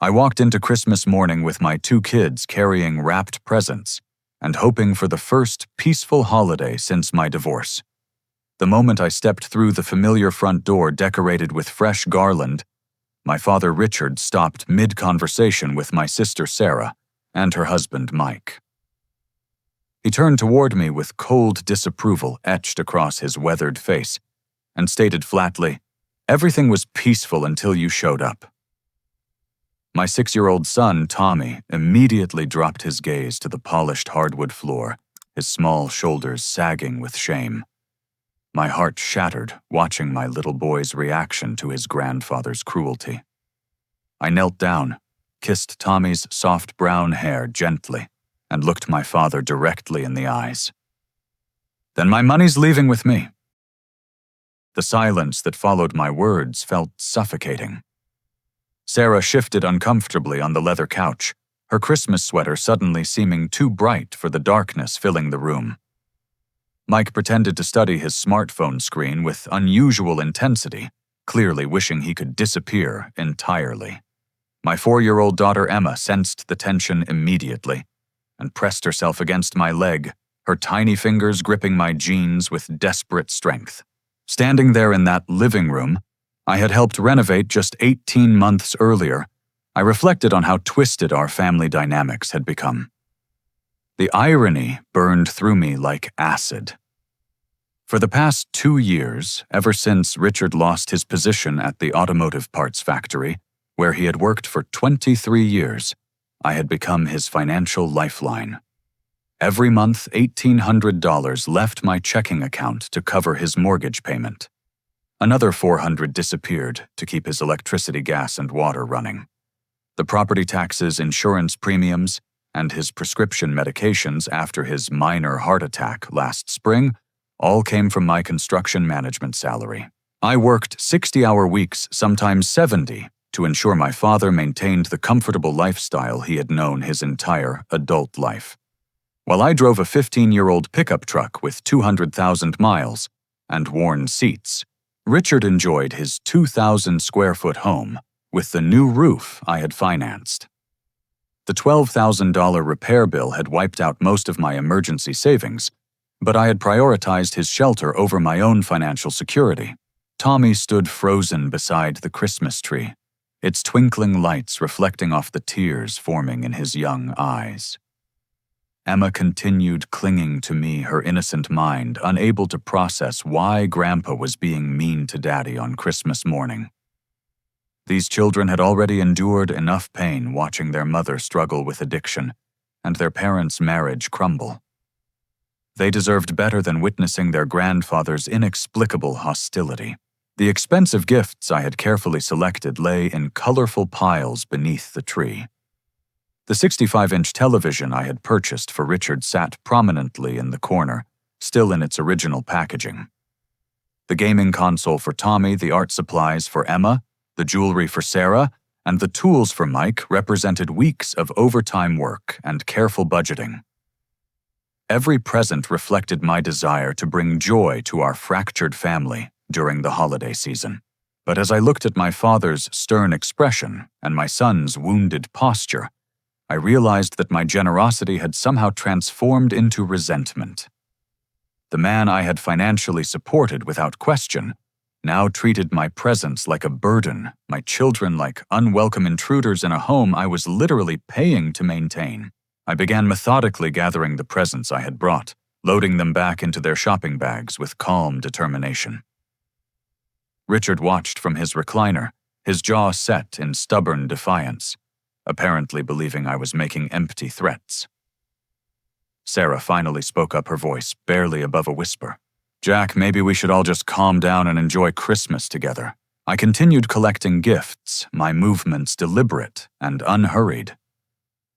I walked into Christmas morning with my 2 kids carrying wrapped presents and hoping for the first peaceful holiday since my divorce. The moment I stepped through the familiar front door decorated with fresh garland, my father Richard stopped mid-conversation with my sister Sarah and her husband Mike. He turned toward me with cold disapproval etched across his weathered face and stated flatly, "Everything was peaceful until you showed up." My 6-year-old son, Tommy, immediately dropped his gaze to the polished hardwood floor, his small shoulders sagging with shame. My heart shattered watching my little boy's reaction to his grandfather's cruelty. I knelt down, kissed Tommy's soft brown hair gently, and looked my father directly in the eyes. "Then my money's leaving with me." The silence that followed my words felt suffocating. Sarah shifted uncomfortably on the leather couch, her Christmas sweater suddenly seeming too bright for the darkness filling the room. Mike pretended to study his smartphone screen with unusual intensity, clearly wishing he could disappear entirely. My 4-year-old daughter Emma sensed the tension immediately and pressed herself against my leg, her tiny fingers gripping my jeans with desperate strength. Standing there in that living room I had helped renovate just 18 months earlier, I reflected on how twisted our family dynamics had become. The irony burned through me like acid. For the past 2 years, ever since Richard lost his position at the automotive parts factory, where he had worked for 23 years, I had become his financial lifeline. Every month, $1,800 left my checking account to cover his mortgage payment. Another $400 disappeared to keep his electricity, gas, and water running. The property taxes, insurance premiums, and his prescription medications after his minor heart attack last spring all came from my construction management salary. I worked 60-hour weeks, sometimes 70, to ensure my father maintained the comfortable lifestyle he had known his entire adult life. While I drove a 15-year-old pickup truck with 200,000 miles and worn seats, Richard enjoyed his 2,000-square-foot home with the new roof I had financed. The $12,000 repair bill had wiped out most of my emergency savings, but I had prioritized his shelter over my own financial security. Tommy stood frozen beside the Christmas tree, its twinkling lights reflecting off the tears forming in his young eyes. Emma continued clinging to me, her innocent mind unable to process why Grandpa was being mean to Daddy on Christmas morning. These children had already endured enough pain watching their mother struggle with addiction and their parents' marriage crumble. They deserved better than witnessing their grandfather's inexplicable hostility. The expensive gifts I had carefully selected lay in colorful piles beneath the tree. The 65-inch television I had purchased for Richard sat prominently in the corner, still in its original packaging. The gaming console for Tommy, the art supplies for Emma, the jewelry for Sarah, and the tools for Mike represented weeks of overtime work and careful budgeting. Every present reflected my desire to bring joy to our fractured family during the holiday season. But as I looked at my father's stern expression and my son's wounded posture, I realized that my generosity had somehow transformed into resentment. The man I had financially supported without question now treated my presence like a burden, my children like unwelcome intruders in a home I was literally paying to maintain. I began methodically gathering the presents I had brought, loading them back into their shopping bags with calm determination. Richard watched from his recliner, his jaw set in stubborn defiance, apparently believing I was making empty threats. Sarah finally spoke up, her voice barely above a whisper. "Jack, maybe we should all just calm down and enjoy Christmas together." I continued collecting gifts, my movements deliberate and unhurried.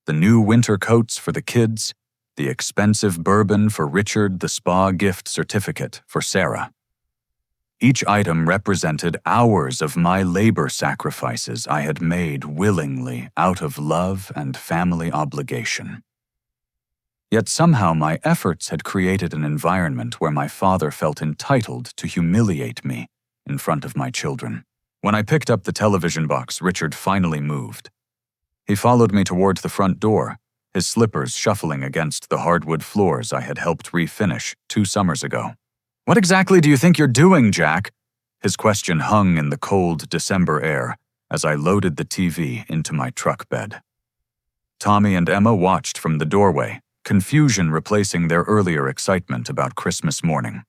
The new winter coats for the kids, the expensive bourbon for Richard, the spa gift certificate for Sarah. Each item represented hours of my labor sacrifices I had made willingly out of love and family obligation. Yet somehow my efforts had created an environment where my father felt entitled to humiliate me in front of my children. When I picked up the television box, Richard finally moved. He followed me toward the front door, his slippers shuffling against the hardwood floors I had helped refinish 2 summers ago. "What exactly do you think you're doing, Jack?" His question hung in the cold December air as I loaded the TV into my truck bed. Tommy and Emma watched from the doorway, confusion replacing their earlier excitement about Christmas morning.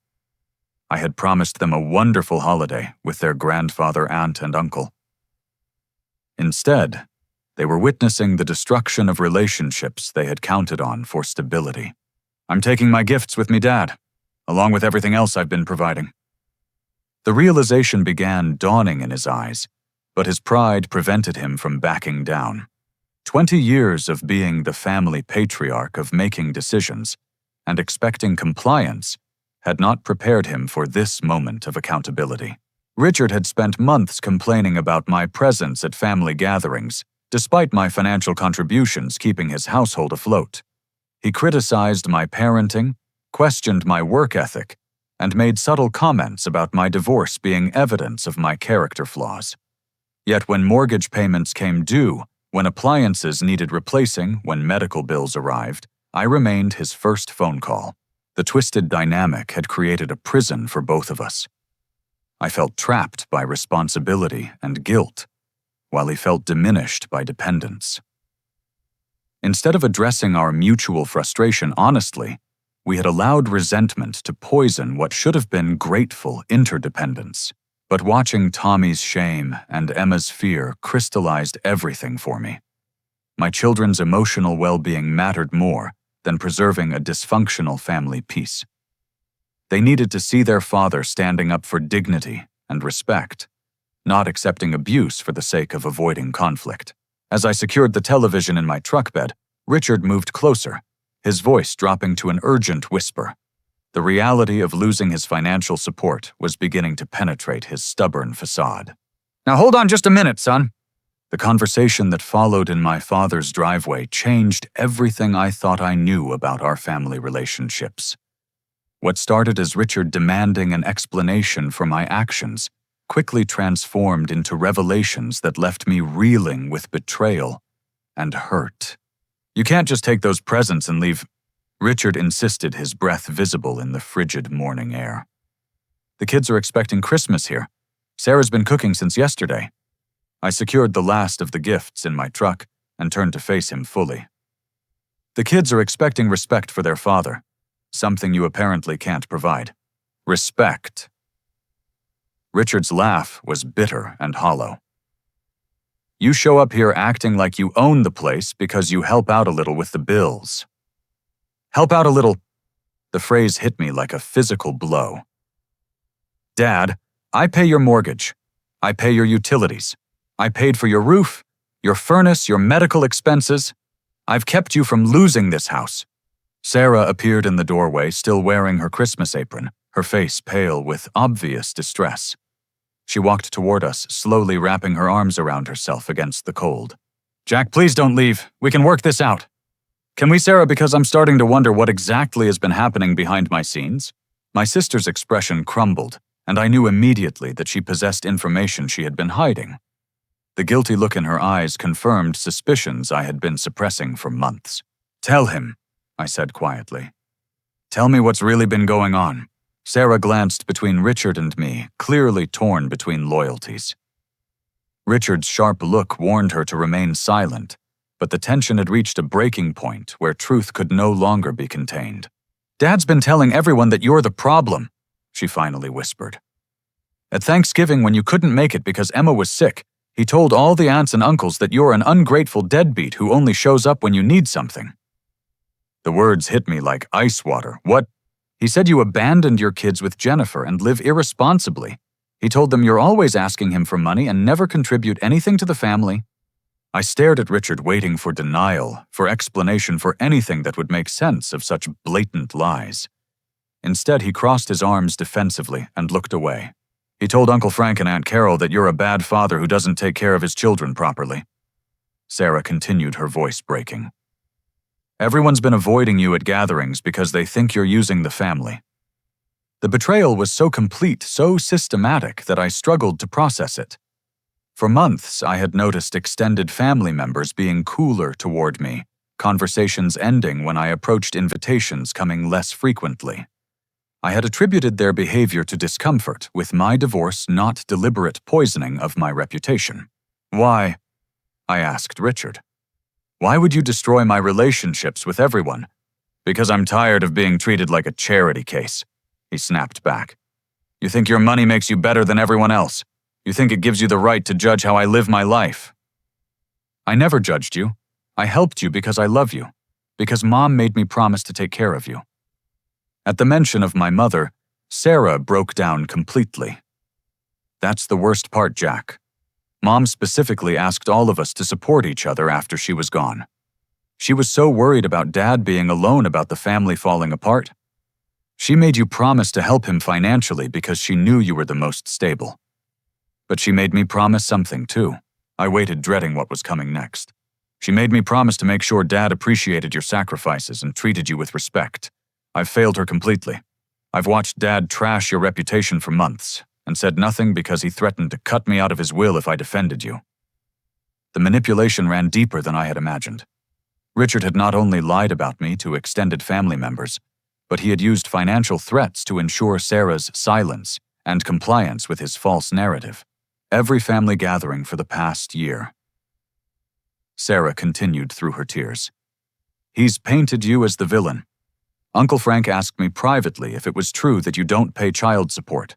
I had promised them a wonderful holiday with their grandfather, aunt, and uncle. Instead, they were witnessing the destruction of relationships they had counted on for stability. "I'm taking my gifts with me, Dad, along with everything else I've been providing." The realization began dawning in his eyes, but his pride prevented him from backing down. 20 years of being the family patriarch of making decisions and expecting compliance had not prepared him for this moment of accountability. Richard had spent months complaining about my presence at family gatherings, despite my financial contributions keeping his household afloat. He criticized my parenting, questioned my work ethic, and made subtle comments about my divorce being evidence of my character flaws. Yet when mortgage payments came due, when appliances needed replacing, when medical bills arrived, I remained his first phone call. The twisted dynamic had created a prison for both of us. I felt trapped by responsibility and guilt, while he felt diminished by dependence. Instead of addressing our mutual frustration honestly, we had allowed resentment to poison what should have been grateful interdependence. But watching Tommy's shame and Emma's fear crystallized everything for me. My children's emotional well-being mattered more than preserving a dysfunctional family peace. They needed to see their father standing up for dignity and respect, not accepting abuse for the sake of avoiding conflict. As I secured the television in my truck bed, Richard moved closer, his voice dropping to an urgent whisper. The reality of losing his financial support was beginning to penetrate his stubborn facade. "Now hold on just a minute, son." The conversation that followed in my father's driveway changed everything I thought I knew about our family relationships. What started as Richard demanding an explanation for my actions quickly transformed into revelations that left me reeling with betrayal and hurt. "You can't just take those presents and leave," Richard insisted, his breath visible in the frigid morning air. "The kids are expecting Christmas here. Sarah's been cooking since yesterday." I secured the last of the gifts in my truck and turned to face him fully. "The kids are expecting respect for their father, something you apparently can't provide. Respect." Richard's laugh was bitter and hollow. "You show up here acting like you own the place because you help out a little with the bills." "Help out a little?" The phrase hit me like a physical blow. "Dad, I pay your mortgage. I pay your utilities. I paid for your roof, your furnace, your medical expenses. I've kept you from losing this house." Sarah appeared in the doorway, still wearing her Christmas apron, her face pale with obvious distress. She walked toward us, slowly wrapping her arms around herself against the cold. "Jack, please don't leave. We can work this out." "Can we, Sarah, because I'm starting to wonder what exactly has been happening behind my scenes?" My sister's expression crumbled, and I knew immediately that she possessed information she had been hiding. The guilty look in her eyes confirmed suspicions I had been suppressing for months. "Tell him," I said quietly. "Tell me what's really been going on." Sarah glanced between Richard and me, clearly torn between loyalties. Richard's sharp look warned her to remain silent, but the tension had reached a breaking point where truth could no longer be contained. "Dad's been telling everyone that you're the problem," she finally whispered. "At Thanksgiving, when you couldn't make it because Emma was sick, he told all the aunts and uncles that you're an ungrateful deadbeat who only shows up when you need something." The words hit me like ice water. "What?" "He said you abandoned your kids with Jennifer and live irresponsibly. He told them you're always asking him for money and never contribute anything to the family." I stared at Richard, waiting for denial, for explanation for anything that would make sense of such blatant lies. Instead, he crossed his arms defensively and looked away. "He told Uncle Frank and Aunt Carol that you're a bad father who doesn't take care of his children properly." Sarah continued, her voice breaking. "Everyone's been avoiding you at gatherings because they think you're using the family." The betrayal was so complete, so systematic, that I struggled to process it. For months, I had noticed extended family members being cooler toward me, conversations ending when I approached invitations coming less frequently. I had attributed their behavior to discomfort, with my divorce not deliberate poisoning of my reputation. "Why?" I asked Richard. "Why would you destroy my relationships with everyone?" "Because I'm tired of being treated like a charity case," he snapped back. "You think your money makes you better than everyone else. You think it gives you the right to judge how I live my life." "I never judged you. I helped you because I love you, because Mom made me promise to take care of you." At the mention of my mother, Sarah broke down completely. "That's the worst part, Jack. Mom specifically asked all of us to support each other after she was gone. She was so worried about Dad being alone about the family falling apart. She made you promise to help him financially because she knew you were the most stable. But she made me promise something too." I waited, dreading what was coming next. "She made me promise to make sure Dad appreciated your sacrifices and treated you with respect. I've failed her completely. I've watched Dad trash your reputation for months and said nothing because he threatened to cut me out of his will if I defended you." The manipulation ran deeper than I had imagined. Richard had not only lied about me to extended family members, but he had used financial threats to ensure Sarah's silence and compliance with his false narrative. Every family gathering for the past year. Sarah continued through her tears. "He's painted you as the villain. Uncle Frank asked me privately if it was true that you don't pay child support.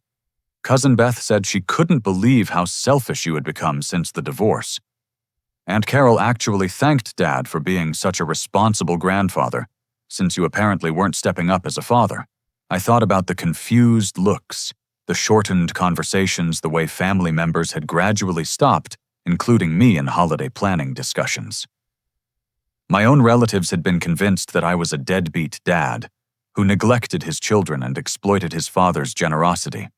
Cousin Beth said she couldn't believe how selfish you had become since the divorce. Aunt Carol actually thanked Dad for being such a responsible grandfather, since you apparently weren't stepping up as a father. I thought about the confused looks, the shortened conversations, the way family members had gradually stopped, including me in holiday planning discussions. My own relatives had been convinced that I was a deadbeat dad who neglected his children and exploited his father's generosity.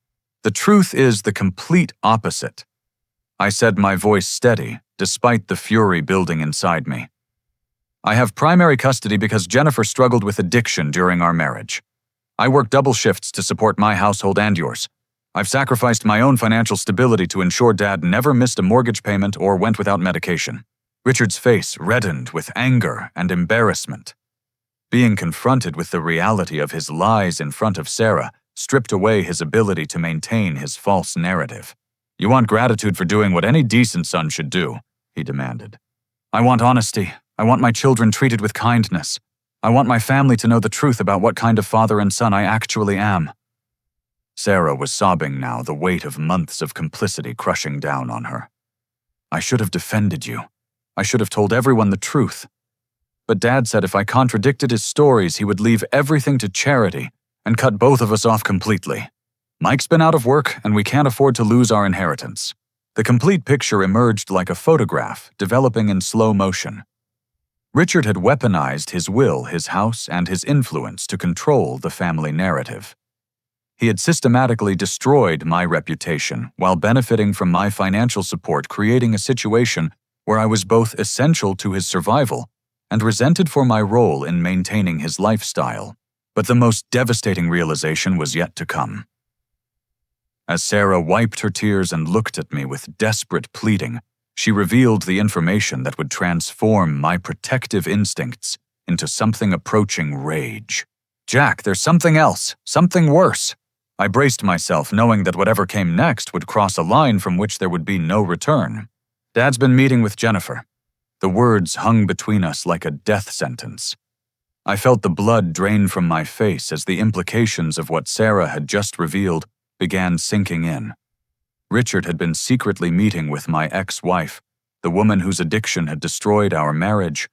The truth is the complete opposite. I said, my voice steady, despite the fury building inside me. I have primary custody because Jennifer struggled with addiction during our marriage. I work double shifts to support my household and yours. I've sacrificed my own financial stability to ensure Dad never missed a mortgage payment or went without medication." Richard's face reddened with anger and embarrassment. Being confronted with the reality of his lies in front of Sarah stripped away his ability to maintain his false narrative. "You want gratitude for doing what any decent son should do," he demanded. "I want honesty. I want my children treated with kindness. I want my family to know the truth about what kind of father and son I actually am." Sarah was sobbing now, the weight of months of complicity crushing down on her. "I should have defended you. I should have told everyone the truth. But Dad said if I contradicted his stories, he would leave everything to charity and cut both of us off completely. Mike's been out of work, and we can't afford to lose our inheritance." The complete picture emerged like a photograph, developing in slow motion. Richard had weaponized his will, his house, and his influence to control the family narrative. He had systematically destroyed my reputation while benefiting from my financial support, creating a situation where I was both essential to his survival and resented for my role in maintaining his lifestyle. But the most devastating realization was yet to come. As Sarah wiped her tears and looked at me with desperate pleading, she revealed the information that would transform my protective instincts into something approaching rage. "Jack, there's something else, something worse." I braced myself, knowing that whatever came next would cross a line from which there would be no return. "Dad's been meeting with Jennifer." The words hung between us like a death sentence. I felt the blood drain from my face as the implications of what Sarah had just revealed began sinking in. Richard had been secretly meeting with my ex-wife, the woman whose addiction had destroyed our marriage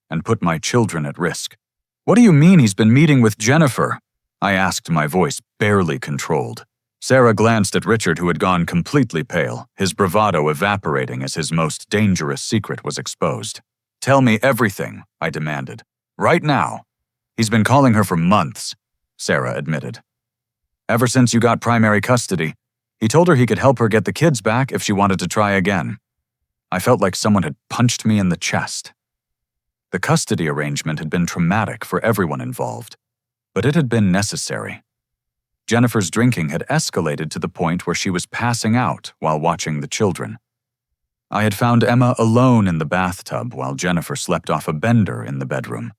and put my children at risk. "What do you mean he's been meeting with Jennifer?" I asked, my voice barely controlled. Sarah glanced at Richard, who had gone completely pale, his bravado evaporating as his most dangerous secret was exposed. "Tell me everything," I demanded. "Right now." "He's been calling her for months," Sarah admitted. "Ever since you got primary custody, he told her he could help her get the kids back if she wanted to try again." I felt like someone had punched me in the chest. The custody arrangement had been traumatic for everyone involved, but it had been necessary. Jennifer's drinking had escalated to the point where she was passing out while watching the children. I had found Emma alone in the bathtub while Jennifer slept off a bender in the bedroom.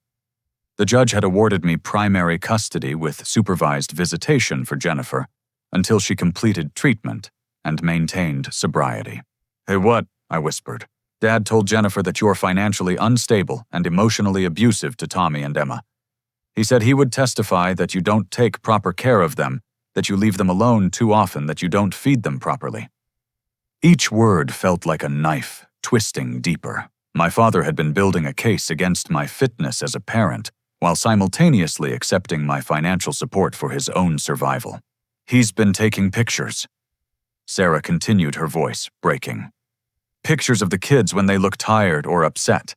The judge had awarded me primary custody with supervised visitation for Jennifer until she completed treatment and maintained sobriety. "Hey, what?" I whispered. "Dad told Jennifer that you're financially unstable and emotionally abusive to Tommy and Emma. He said he would testify that you don't take proper care of them, that you leave them alone too often, that you don't feed them properly." Each word felt like a knife, twisting deeper. My father had been building a case against my fitness as a parent, while simultaneously accepting my financial support for his own survival. "He's been taking pictures." Sarah continued, her voice breaking. "Pictures of the kids when they look tired or upset.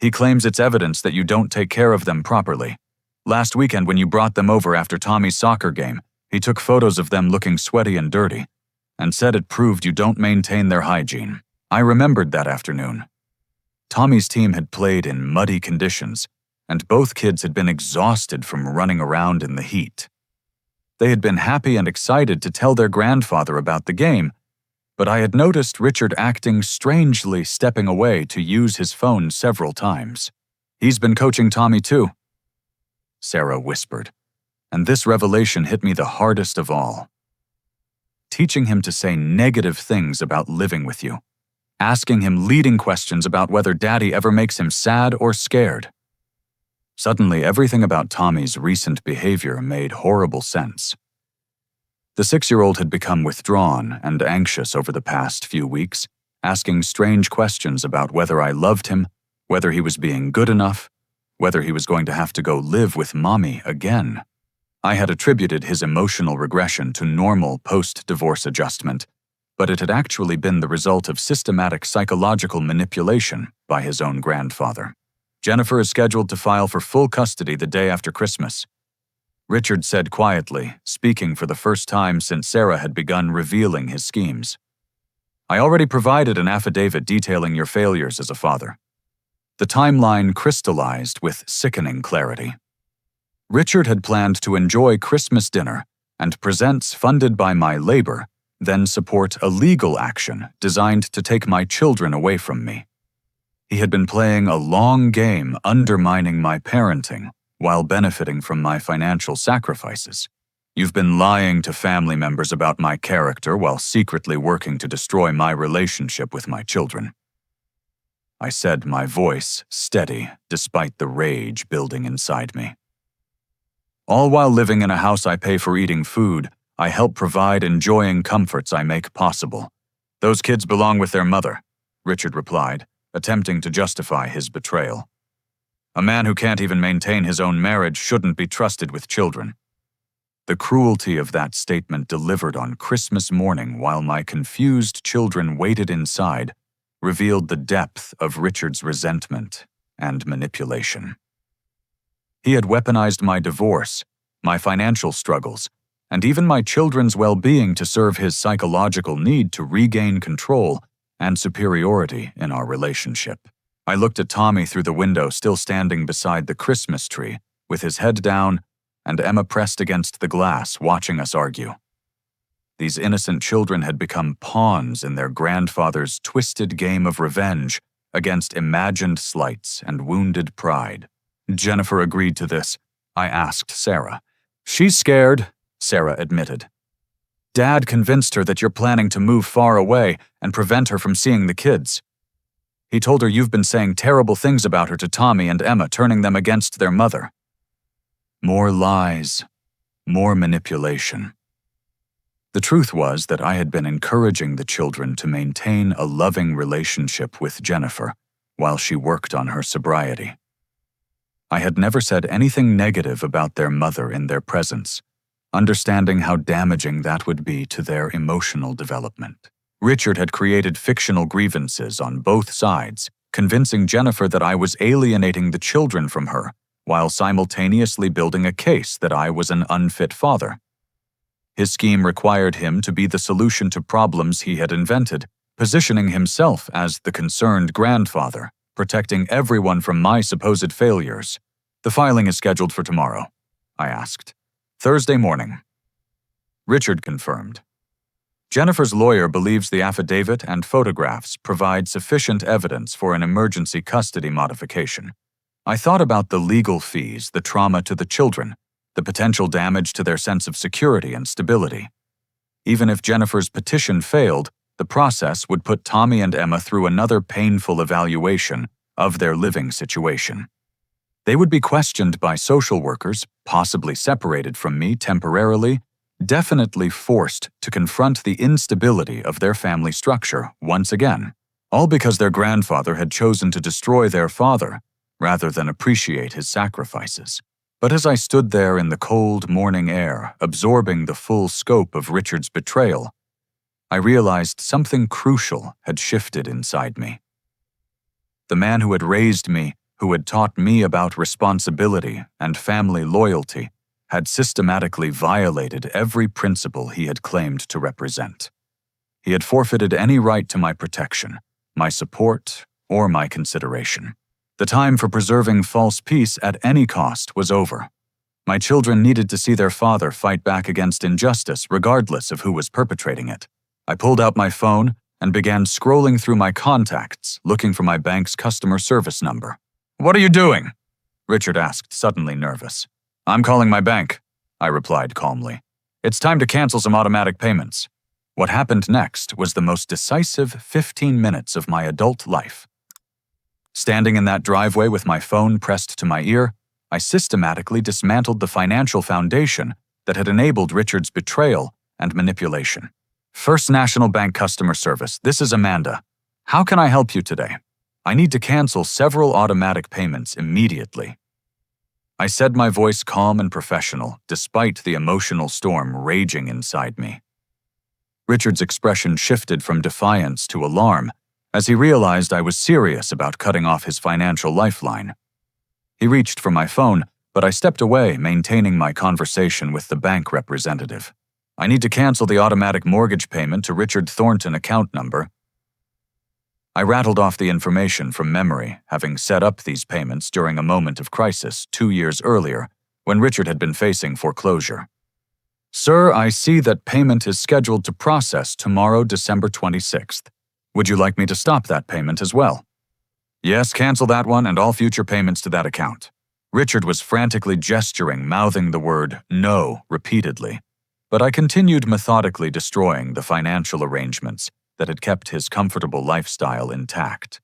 He claims it's evidence that you don't take care of them properly. Last weekend when you brought them over after Tommy's soccer game, he took photos of them looking sweaty and dirty, and said it proved you don't maintain their hygiene." I remembered that afternoon. Tommy's team had played in muddy conditions, and both kids had been exhausted from running around in the heat. They had been happy and excited to tell their grandfather about the game, but I had noticed Richard acting strangely, stepping away to use his phone several times. "He's been coaching Tommy too," Sarah whispered, and this revelation hit me the hardest of all. Teaching him to say negative things about living with you. Asking him leading questions about whether Daddy ever makes him sad or scared. Suddenly, everything about Tommy's recent behavior made horrible sense. The 6-year-old had become withdrawn and anxious over the past few weeks, asking strange questions about whether I loved him, whether he was being good enough, whether he was going to have to go live with Mommy again. I had attributed his emotional regression to normal post-divorce adjustment, but it had actually been the result of systematic psychological manipulation by his own grandfather. "Jennifer is scheduled to file for full custody the day after Christmas," Richard said quietly, speaking for the first time since Sarah had begun revealing his schemes. "I already provided an affidavit detailing your failures as a father." The timeline crystallized with sickening clarity. Richard had planned to enjoy Christmas dinner and presents funded by my labor, then support a legal action designed to take my children away from me. He had been playing a long game undermining my parenting while benefiting from my financial sacrifices. "You've been lying to family members about my character while secretly working to destroy my relationship with my children," I said, my voice steady despite the rage building inside me. "All while living in a house I pay for eating food, I help provide enjoying comforts I make possible. Those kids belong with their mother," Richard replied, attempting to justify his betrayal. "A man who can't even maintain his own marriage shouldn't be trusted with children." The cruelty of that statement delivered on Christmas morning while my confused children waited inside revealed the depth of Richard's resentment and manipulation. He had weaponized my divorce, my financial struggles, and even my children's well-being to serve his psychological need to regain control and superiority in our relationship. I looked at Tommy through the window, still standing beside the Christmas tree, with his head down and Emma pressed against the glass, watching us argue. These innocent children had become pawns in their grandfather's twisted game of revenge against imagined slights and wounded pride. "Jennifer agreed to this?" I asked Sarah. "She's scared," Sarah admitted. "Dad convinced her that you're planning to move far away and prevent her from seeing the kids. He told her you've been saying terrible things about her to Tommy and Emma, turning them against their mother." More lies, more manipulation. The truth was that I had been encouraging the children to maintain a loving relationship with Jennifer while she worked on her sobriety. I had never said anything negative about their mother in their presence, understanding how damaging that would be to their emotional development. Richard had created fictional grievances on both sides, convincing Jennifer that I was alienating the children from her, while simultaneously building a case that I was an unfit father. His scheme required him to be the solution to problems he had invented, positioning himself as the concerned grandfather, protecting everyone from my supposed failures. "The filing is scheduled for tomorrow," I asked. "Thursday morning." Richard confirmed. Jennifer's lawyer believes the affidavit and photographs provide sufficient evidence for an emergency custody modification. I thought about the legal fees, the trauma to the children, the potential damage to their sense of security and stability. Even if Jennifer's petition failed, the process would put Tommy and Emma through another painful evaluation of their living situation. They would be questioned by social workers, possibly separated from me temporarily, definitely forced to confront the instability of their family structure once again, all because their grandfather had chosen to destroy their father rather than appreciate his sacrifices. But as I stood there in the cold morning air, absorbing the full scope of Richard's betrayal, I realized something crucial had shifted inside me. The man who had raised me, who had taught me about responsibility and family loyalty, had systematically violated every principle he had claimed to represent. He had forfeited any right to my protection, my support, or my consideration. The time for preserving false peace at any cost was over. My children needed to see their father fight back against injustice regardless of who was perpetrating it. I pulled out my phone and began scrolling through my contacts, looking for my bank's customer service number. "What are you doing?" Richard asked, suddenly nervous. "I'm calling my bank," I replied calmly. "It's time to cancel some automatic payments." What happened next was the most decisive 15 minutes of my adult life. Standing in that driveway with my phone pressed to my ear, I systematically dismantled the financial foundation that had enabled Richard's betrayal and manipulation. First National Bank Customer Service, this is Amanda. How can I help you today? I need to cancel several automatic payments immediately. I said, my voice calm and professional, despite the emotional storm raging inside me. Richard's expression shifted from defiance to alarm as he realized I was serious about cutting off his financial lifeline. He reached for my phone, but I stepped away, maintaining my conversation with the bank representative. I need to cancel the automatic mortgage payment to Richard Thornton account number. I rattled off the information from memory, having set up these payments during a moment of crisis 2 years earlier, when Richard had been facing foreclosure. Sir, I see that payment is scheduled to process tomorrow, December 26th. Would you like me to stop that payment as well? Yes, cancel that one and all future payments to that account. Richard was frantically gesturing, mouthing the word no repeatedly. But I continued methodically destroying the financial arrangements that had kept his comfortable lifestyle intact.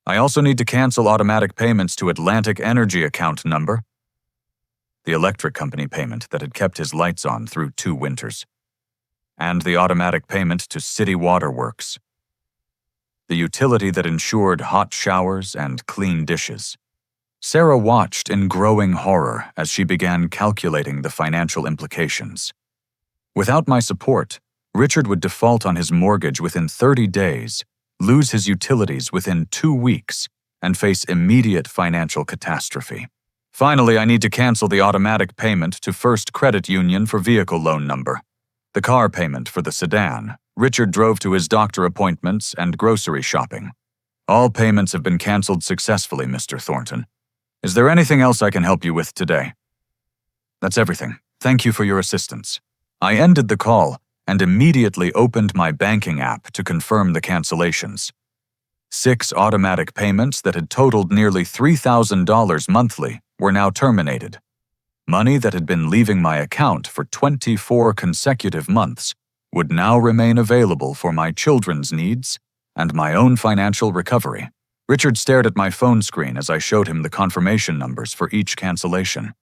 I also need to cancel automatic payments to Atlantic Energy account number, the electric company payment that had kept his lights on through 2 winters, and the automatic payment to City Water Works, the utility that ensured hot showers and clean dishes. Sarah watched in growing horror as she began calculating the financial implications. Without my support, Richard would default on his mortgage within 30 days, lose his utilities within 2 weeks, and face immediate financial catastrophe. Finally, I need to cancel the automatic payment to First Credit Union for vehicle loan number, the car payment for the sedan Richard drove to his doctor appointments and grocery shopping. All payments have been canceled successfully, Mr. Thornton. Is there anything else I can help you with today? That's everything. Thank you for your assistance. I ended the call and immediately opened my banking app to confirm the cancellations. 6 automatic payments that had totaled nearly $3,000 monthly were now terminated. Money that had been leaving my account for 24 consecutive months would now remain available for my children's needs and my own financial recovery. Richard stared at my phone screen as I showed him the confirmation numbers for each cancellation.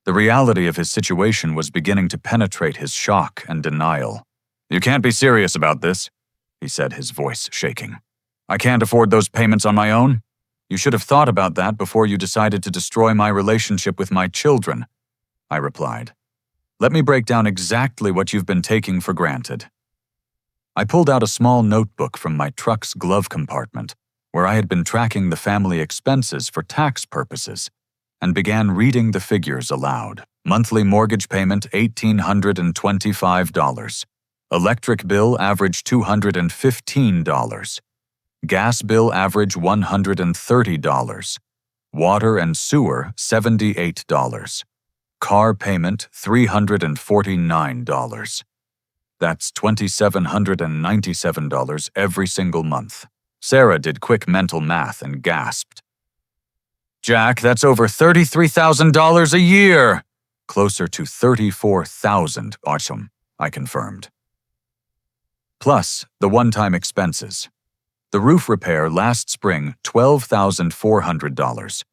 The reality of his situation was beginning to penetrate his shock and denial. "You can't be serious about this," he said, his voice shaking. "I can't afford those payments on my own. You should have thought about that before you decided to destroy my relationship with my children," I replied. "Let me break down exactly what you've been taking for granted." I pulled out a small notebook from my truck's glove compartment, where I had been tracking the family expenses for tax purposes, and began reading the figures aloud. Monthly mortgage payment $1,825. Electric bill average $215. Gas bill average $130. Water and sewer $78. Car payment $349. That's $2,797 every single month. Sarah did quick mental math and gasped. Jack, that's over $33,000 a year! Closer to $34,000, awesome, I confirmed. Plus, the one-time expenses. The roof repair last spring, $12,400.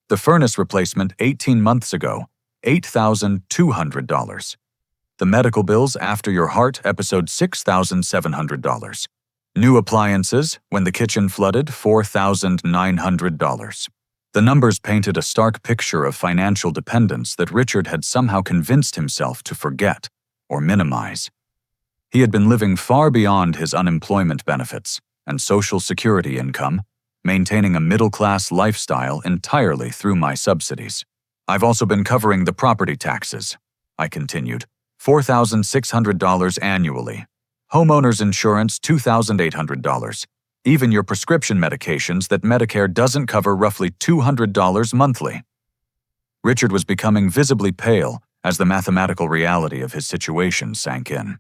The furnace replacement 18 months ago, $8,200. The medical bills after your heart episode, $6,700. New appliances, when the kitchen flooded, $4,900. The numbers painted a stark picture of financial dependence that Richard had somehow convinced himself to forget or minimize. He had been living far beyond his unemployment benefits and Social Security income, maintaining a middle-class lifestyle entirely through my subsidies. I've also been covering the property taxes, I continued, $4,600 annually. Homeowner's insurance, $2,800. Even your prescription medications that Medicare doesn't cover, roughly $200 monthly. Richard was becoming visibly pale as the mathematical reality of his situation sank in.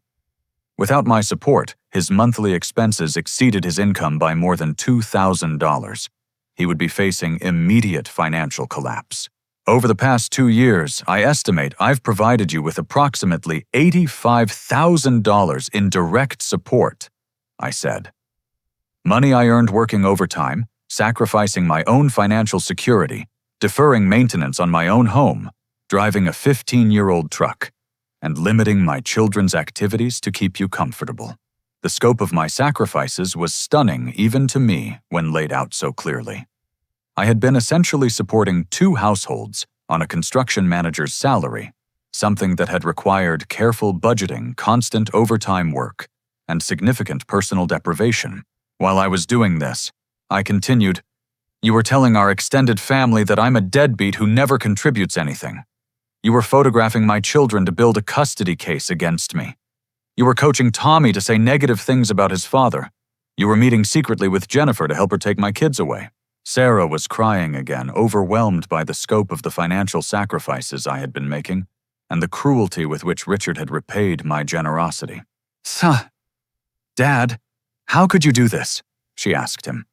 Without my support, his monthly expenses exceeded his income by more than $2,000. He would be facing immediate financial collapse. Over the past 2 years, I estimate I've provided you with approximately $85,000 in direct support, I said. Money I earned working overtime, sacrificing my own financial security, deferring maintenance on my own home, driving a 15-year-old truck, and limiting my children's activities to keep you comfortable. The scope of my sacrifices was stunning even to me when laid out so clearly. I had been essentially supporting 2 households on a construction manager's salary, something that had required careful budgeting, constant overtime work, and significant personal deprivation. While I was doing this, I continued, "You were telling our extended family that I'm a deadbeat who never contributes anything. You were photographing my children to build a custody case against me. You were coaching Tommy to say negative things about his father. You were meeting secretly with Jennifer to help her take my kids away." Sarah was crying again, overwhelmed by the scope of the financial sacrifices I had been making and the cruelty with which Richard had repaid my generosity. Dad, how could you do this? She asked him.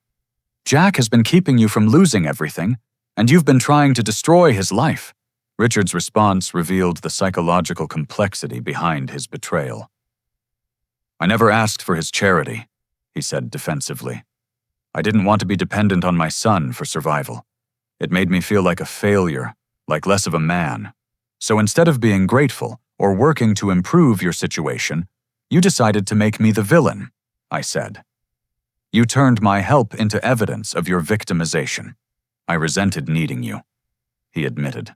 Jack has been keeping you from losing everything, and you've been trying to destroy his life. Richard's response revealed the psychological complexity behind his betrayal. I never asked for his charity, he said defensively. I didn't want to be dependent on my son for survival. It made me feel like a failure, like less of a man. So instead of being grateful or working to improve your situation, you decided to make me the villain, I said. You turned my help into evidence of your victimization. I resented needing you, he admitted.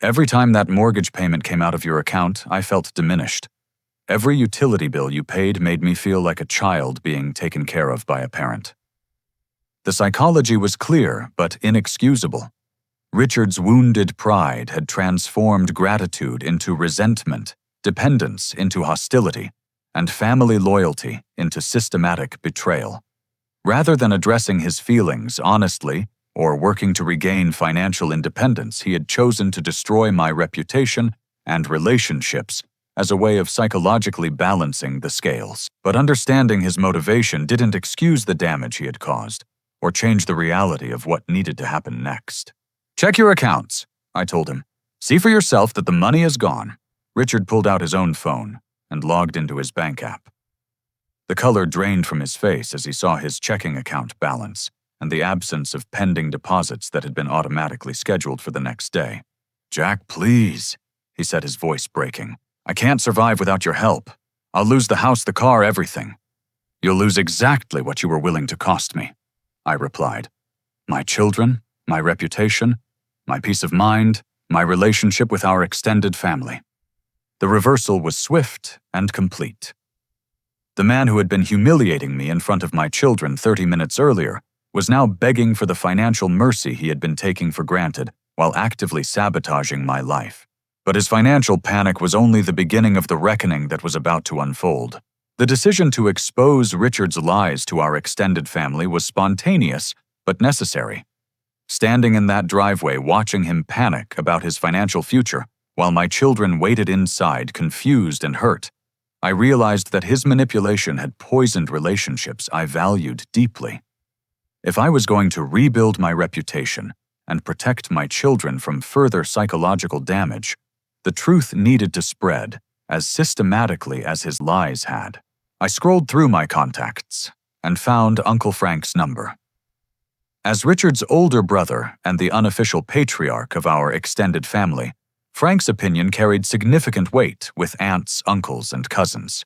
Every time that mortgage payment came out of your account, I felt diminished. Every utility bill you paid made me feel like a child being taken care of by a parent. The psychology was clear, but inexcusable. Richard's wounded pride had transformed gratitude into resentment, dependence into hostility, and family loyalty into systematic betrayal. Rather than addressing his feelings honestly or working to regain financial independence, he had chosen to destroy my reputation and relationships as a way of psychologically balancing the scales. But understanding his motivation didn't excuse the damage he had caused or change the reality of what needed to happen next. Check your accounts, I told him. See for yourself that the money is gone. Richard pulled out his own phone and logged into his bank app. The color drained from his face as he saw his checking account balance and the absence of pending deposits that had been automatically scheduled for the next day. Jack, please, he said, his voice breaking. I can't survive without your help. I'll lose the house, the car, everything. You'll lose exactly what you were willing to cost me, I replied. My children, my reputation, my peace of mind, my relationship with our extended family. The reversal was swift and complete. The man who had been humiliating me in front of my children 30 minutes earlier was now begging for the financial mercy he had been taking for granted while actively sabotaging my life. But his financial panic was only the beginning of the reckoning that was about to unfold. The decision to expose Richard's lies to our extended family was spontaneous but necessary. Standing in that driveway watching him panic about his financial future while my children waited inside confused and hurt, I realized that his manipulation had poisoned relationships I valued deeply. If I was going to rebuild my reputation and protect my children from further psychological damage, the truth needed to spread as systematically as his lies had. I scrolled through my contacts and found Uncle Frank's number. As Richard's older brother and the unofficial patriarch of our extended family, Frank's opinion carried significant weight with aunts, uncles, and cousins.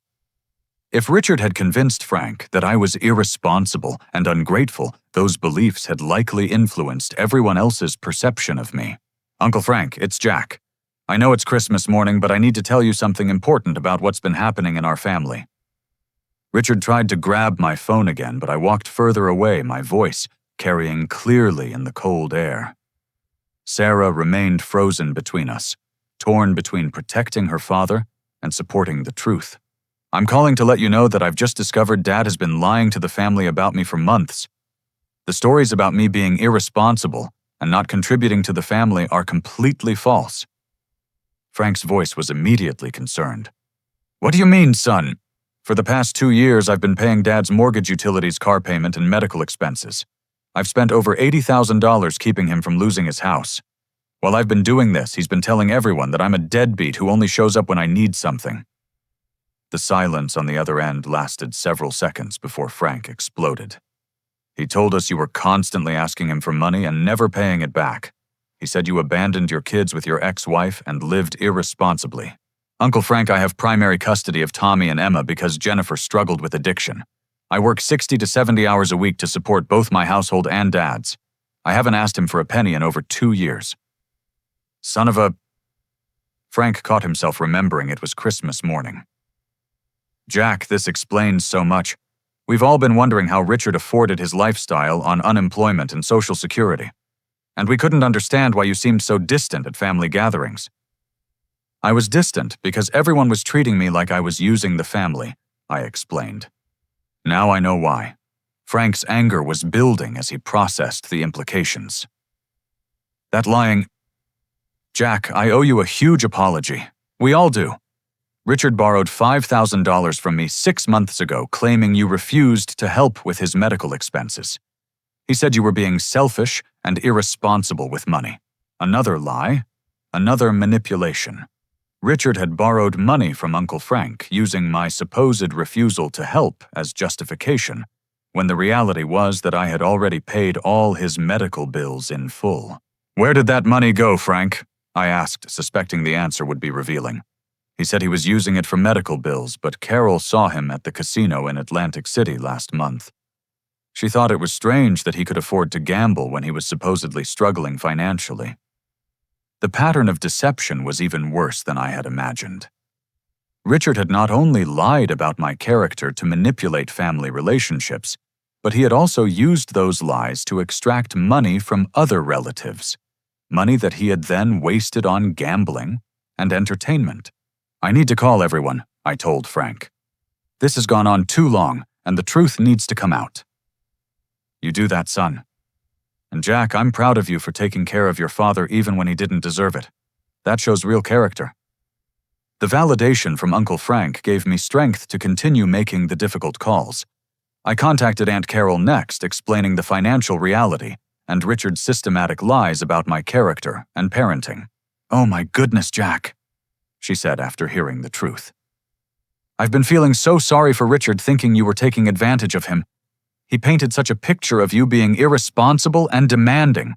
If Richard had convinced Frank that I was irresponsible and ungrateful, those beliefs had likely influenced everyone else's perception of me. "Uncle Frank, it's Jack. I know it's Christmas morning, but I need to tell you something important about what's been happening in our family." Richard tried to grab my phone again, but I walked further away, my voice carrying clearly in the cold air. Sarah remained frozen between us, torn between protecting her father and supporting the truth. "I'm calling to let you know that I've just discovered Dad has been lying to the family about me for months. The stories about me being irresponsible and not contributing to the family are completely false." Frank's voice was immediately concerned. "What do you mean, son? For the past 2 years, I've been paying Dad's mortgage, utilities, car payment, and medical expenses. I've spent over $80,000 keeping him from losing his house. While I've been doing this, he's been telling everyone that I'm a deadbeat who only shows up when I need something." The silence on the other end lasted several seconds before Frank exploded. "He told us you were constantly asking him for money and never paying it back. He said you abandoned your kids with your ex-wife and lived irresponsibly. Uncle Frank, I have primary custody of Tommy and Emma because Jennifer struggled with addiction. I work 60 to 70 hours a week to support both my household and Dad's. I haven't asked him for a penny in over 2 years. Son of a..." Frank caught himself remembering it was Christmas morning. "Jack, this explains so much. We've all been wondering how Richard afforded his lifestyle on unemployment and Social Security. And we couldn't understand why you seemed so distant at family gatherings." "I was distant because everyone was treating me like I was using the family," I explained. Now I know why. Frank's anger was building as he processed the implications. "That lying..." "Jack, I owe you a huge apology. We all do. Richard borrowed $5,000 from me 6 months ago, claiming you refused to help with his medical expenses. He said you were being selfish and irresponsible with money. Another lie, another manipulation. Richard had borrowed money from Uncle Frank, using my supposed refusal to help as justification, when the reality was that I had already paid all his medical bills in full. "Where did that money go, Frank?" I asked, suspecting the answer would be revealing. He said he was using it for medical bills, but Carol saw him at the casino in Atlantic City last month. She thought it was strange that he could afford to gamble when he was supposedly struggling financially. The pattern of deception was even worse than I had imagined. Richard had not only lied about my character to manipulate family relationships, but he had also used those lies to extract money from other relatives, money that he had then wasted on gambling and entertainment. "I need to call everyone," I told Frank. "This has gone on too long, and the truth needs to come out." "You do that, son. And Jack, I'm proud of you for taking care of your father even when he didn't deserve it. That shows real character." The validation from Uncle Frank gave me strength to continue making the difficult calls. I contacted Aunt Carol next, explaining the financial reality and Richard's systematic lies about my character and parenting. "Oh my goodness, Jack," she said after hearing the truth. "I've been feeling so sorry for Richard, thinking you were taking advantage of him. He painted such a picture of you being irresponsible and demanding.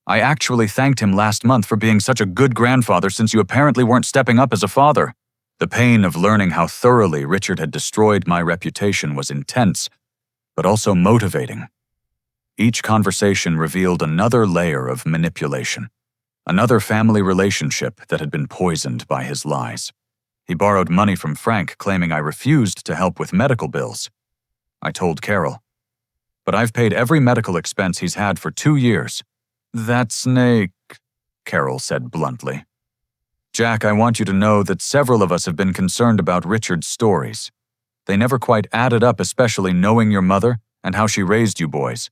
I actually thanked him last month for being such a good grandfather since you apparently weren't stepping up as a father." The pain of learning how thoroughly Richard had destroyed my reputation was intense, but also motivating. Each conversation revealed another layer of manipulation, another family relationship that had been poisoned by his lies. He borrowed money from Frank, claiming I refused to help with medical bills. I told Carol, "But I've paid every medical expense he's had for 2 years. "That snake," Carol said bluntly. "Jack, I want you to know that several of us have been concerned about Richard's stories. They never quite added up, especially knowing your mother and how she raised you boys.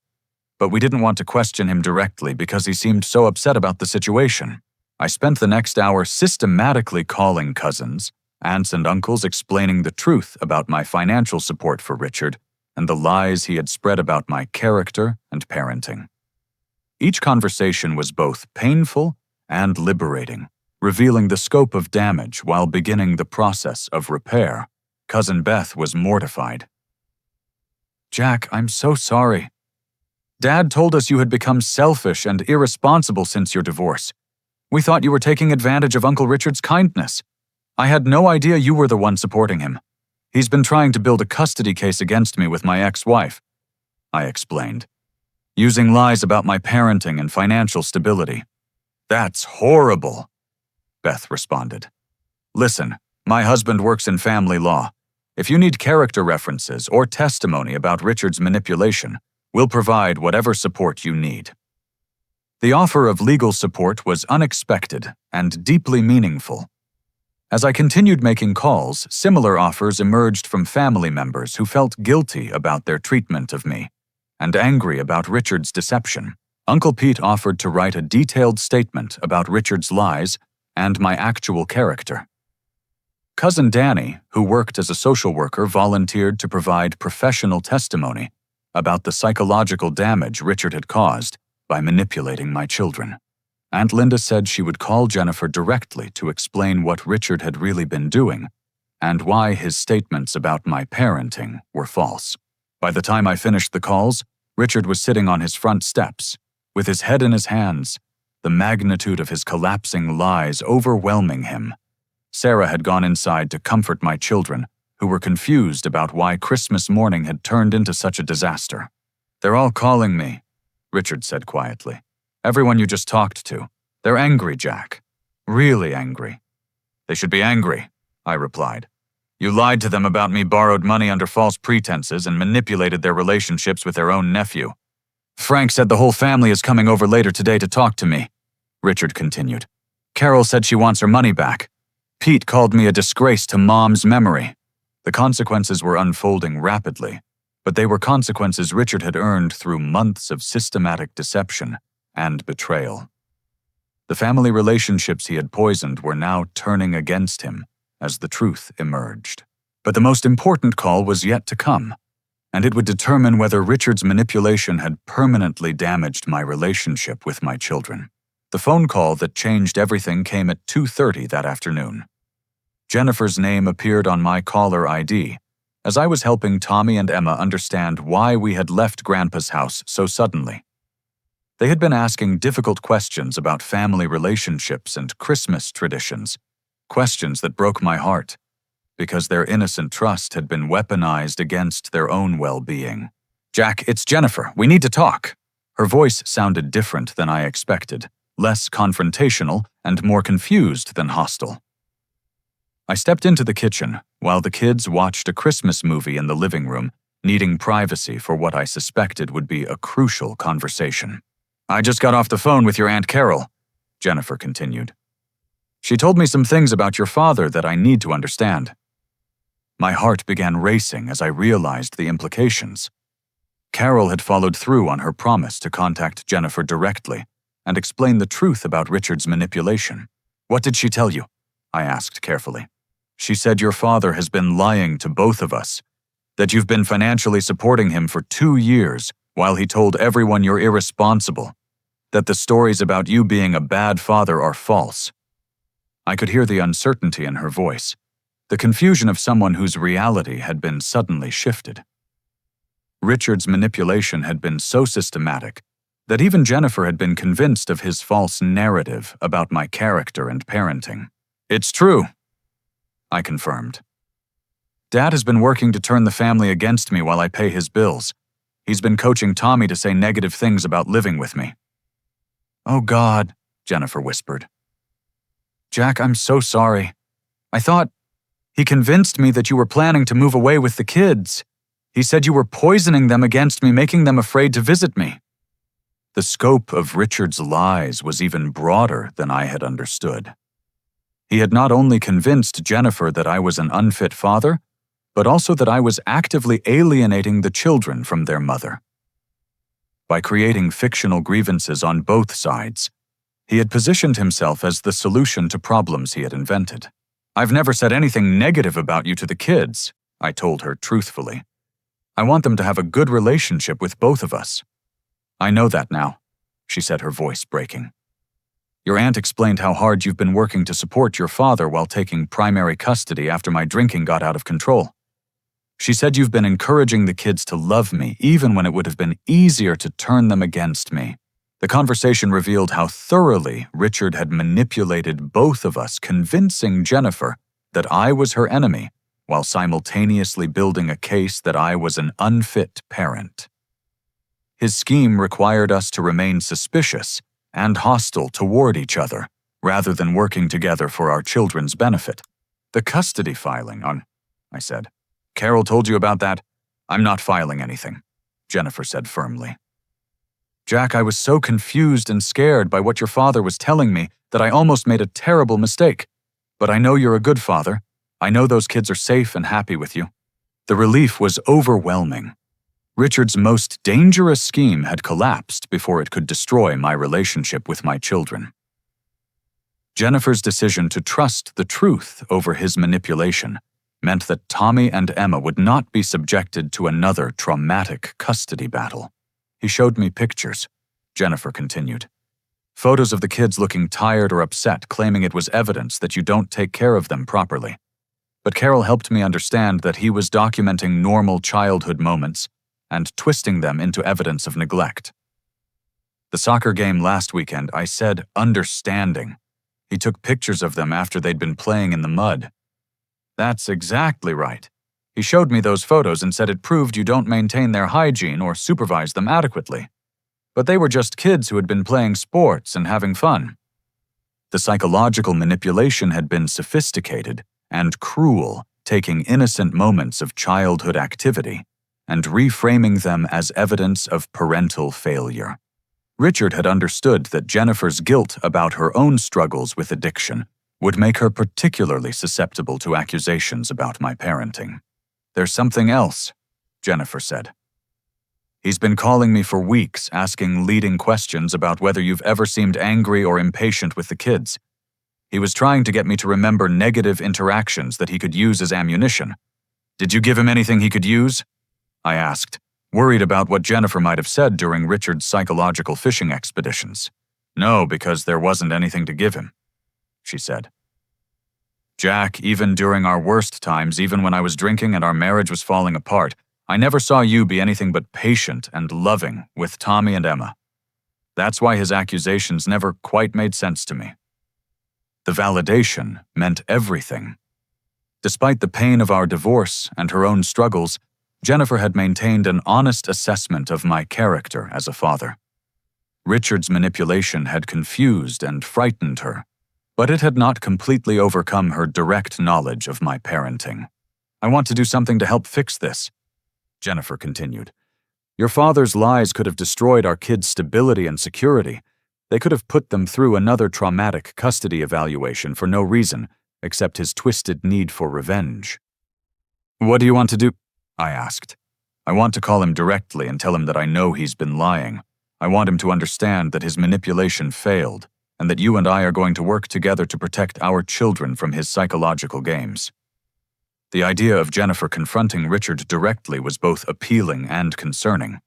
But we didn't want to question him directly because he seemed so upset about the situation. I spent the next hour systematically calling cousins, aunts and uncles explaining the truth about my financial support for Richard and the lies he had spread about my character and parenting. Each conversation was both painful and liberating, revealing the scope of damage while beginning the process of repair. Cousin Beth was mortified. "Jack, I'm so sorry. Dad told us you had become selfish and irresponsible since your divorce. We thought you were taking advantage of Uncle Richard's kindness. I had no idea you were the one supporting him. He's been trying to build a custody case against me with my ex-wife," I explained, using lies about my parenting and financial stability. "That's horrible," Beth responded. "Listen, my husband works in family law. If you need character references or testimony about Richard's manipulation, we'll provide whatever support you need." The offer of legal support was unexpected and deeply meaningful. As I continued making calls, similar offers emerged from family members who felt guilty about their treatment of me and angry about Richard's deception. Uncle Pete offered to write a detailed statement about Richard's lies and my actual character. Cousin Danny, who worked as a social worker, volunteered to provide professional testimony about the psychological damage Richard had caused by manipulating my children. Aunt Linda said she would call Jennifer directly to explain what Richard had really been doing and why his statements about my parenting were false. By the time I finished the calls, Richard was sitting on his front steps, with his head in his hands, the magnitude of his collapsing lies overwhelming him. Sarah had gone inside to comfort my children, who were confused about why Christmas morning had turned into such a disaster. "They're all calling me," Richard said quietly. "Everyone you just talked to. They're angry, Jack. Really angry." "They should be angry," I replied. "You lied to them about me, borrowed money under false pretenses, and manipulated their relationships with their own nephew. Frank said the whole family is coming over later today to talk to me," Richard continued. "Carol said she wants her money back. Pete called me a disgrace to Mom's memory." The consequences were unfolding rapidly, but they were consequences Richard had earned through months of systematic deception and betrayal. The family relationships he had poisoned were now turning against him as the truth emerged. But the most important call was yet to come, and it would determine whether Richard's manipulation had permanently damaged my relationship with my children. The phone call that changed everything came at 2:30 that afternoon. Jennifer's name appeared on my caller ID as I was helping Tommy and Emma understand why we had left Grandpa's house so suddenly. They had been asking difficult questions about family relationships and Christmas traditions, questions that broke my heart, because their innocent trust had been weaponized against their own well-being. "Jack, it's Jennifer. We need to talk." Her voice sounded different than I expected, less confrontational and more confused than hostile. I stepped into the kitchen while the kids watched a Christmas movie in the living room, needing privacy for what I suspected would be a crucial conversation. "I just got off the phone with your Aunt Carol," Jennifer continued. "She told me some things about your father that I need to understand." My heart began racing as I realized the implications. Carol had followed through on her promise to contact Jennifer directly and explain the truth about Richard's manipulation. "What did she tell you?" I asked carefully. "She said your father has been lying to both of us, that you've been financially supporting him for 2 years while he told everyone you're irresponsible, that the stories about you being a bad father are false." I could hear the uncertainty in her voice, the confusion of someone whose reality had been suddenly shifted. Richard's manipulation had been so systematic that even Jennifer had been convinced of his false narrative about my character and parenting. "It's true," I confirmed. "Dad has been working to turn the family against me while I pay his bills. He's been coaching Tommy to say negative things about living with me." "Oh God," Jennifer whispered. "Jack, I'm so sorry. I thought he convinced me that you were planning to move away with the kids. He said you were poisoning them against me, making them afraid to visit me." The scope of Richard's lies was even broader than I had understood. He had not only convinced Jennifer that I was an unfit father, but also that I was actively alienating the children from their mother. By creating fictional grievances on both sides, he had positioned himself as the solution to problems he had invented. I've never said anything negative about you to the kids, I told her truthfully. I want them to have a good relationship with both of us. I know that now, she said, her voice breaking. Your aunt explained how hard you've been working to support your father while taking primary custody after my drinking got out of control. She said you've been encouraging the kids to love me even when it would have been easier to turn them against me. The conversation revealed how thoroughly Richard had manipulated both of us, convincing Jennifer that I was her enemy, while simultaneously building a case that I was an unfit parent. His scheme required us to remain suspicious and hostile toward each other, rather than working together for our children's benefit. The custody filing, I said. Carol told you about that? I'm not filing anything, Jennifer said firmly. Jack, I was so confused and scared by what your father was telling me that I almost made a terrible mistake. But I know you're a good father. I know those kids are safe and happy with you. The relief was overwhelming. Richard's most dangerous scheme had collapsed before it could destroy my relationship with my children. Jennifer's decision to trust the truth over his manipulation meant that Tommy and Emma would not be subjected to another traumatic custody battle. He showed me pictures, Jennifer continued. Photos of the kids looking tired or upset, claiming it was evidence that you don't take care of them properly. But Carol helped me understand that he was documenting normal childhood moments and twisting them into evidence of neglect. The soccer game last weekend, I said understanding. He took pictures of them after they'd been playing in the mud. That's exactly right. He showed me those photos and said it proved you don't maintain their hygiene or supervise them adequately. But they were just kids who had been playing sports and having fun. The psychological manipulation had been sophisticated and cruel, taking innocent moments of childhood activity and reframing them as evidence of parental failure. Richard had understood that Jennifer's guilt about her own struggles with addiction would make her particularly susceptible to accusations about my parenting. There's something else, Jennifer said. He's been calling me for weeks, asking leading questions about whether you've ever seemed angry or impatient with the kids. He was trying to get me to remember negative interactions that he could use as ammunition. Did you give him anything he could use? I asked, worried about what Jennifer might have said during Richard's psychological fishing expeditions. No, because there wasn't anything to give him, she said. Jack, even during our worst times, even when I was drinking and our marriage was falling apart, I never saw you be anything but patient and loving with Tommy and Emma. That's why his accusations never quite made sense to me. The validation meant everything. Despite the pain of our divorce and her own struggles, Jennifer had maintained an honest assessment of my character as a father. Richard's manipulation had confused and frightened her, but it had not completely overcome her direct knowledge of my parenting. I want to do something to help fix this, Jennifer continued. Your father's lies could have destroyed our kids' stability and security. They could have put them through another traumatic custody evaluation for no reason except his twisted need for revenge. What do you want to do? I asked. I want to call him directly and tell him that I know he's been lying. I want him to understand that his manipulation failed, and that you and I are going to work together to protect our children from his psychological games. The idea of Jennifer confronting Richard directly was both appealing and concerning.